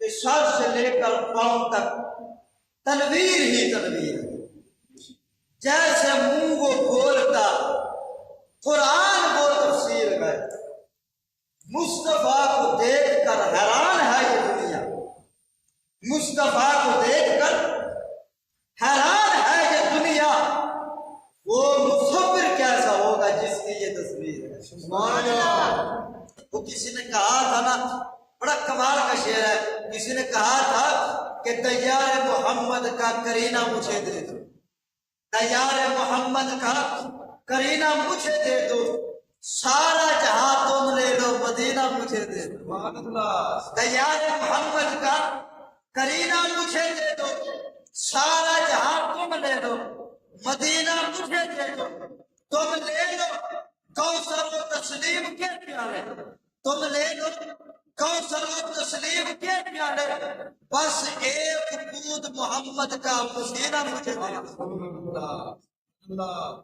کہ سر سے لے کر پاؤں تک تنویر ہی تنویر ہے۔ جیسے منہ وہ کھولتا قرآن وہ تفسیر ہے۔ مصطفیٰ کو دیکھ کر حیران ہے یہ دنیا، مصطفیٰ کو دیکھ کر حیران ہے یہ دنیا۔ وہ مصور کیسا ہوگا جس کی یہ تصویر ہے۔ سبحان اللہ۔ وہ کسی نے کہا تھا نا، بڑا کمال کا شعر ہے، کسی نے کہا تھا کہ طیار محمد کا کرینہ مجھے دے دو، طیار محمد کا کرینہ مجھے دے دو، سارا جہاں تم لے لو مدینہ مجھے دے دو۔ طیار محمد کا کرینہ مجھے دے دو، سارا جہاں تم لے لو مدینہ مجھے دے دو۔ تم لے لو کوثر و تسلیم کے پیالے، تم لے لو کوثر و تسلیم کے پیالے، بس ایک بوند محمد کا پسینہ مجھے دے دو۔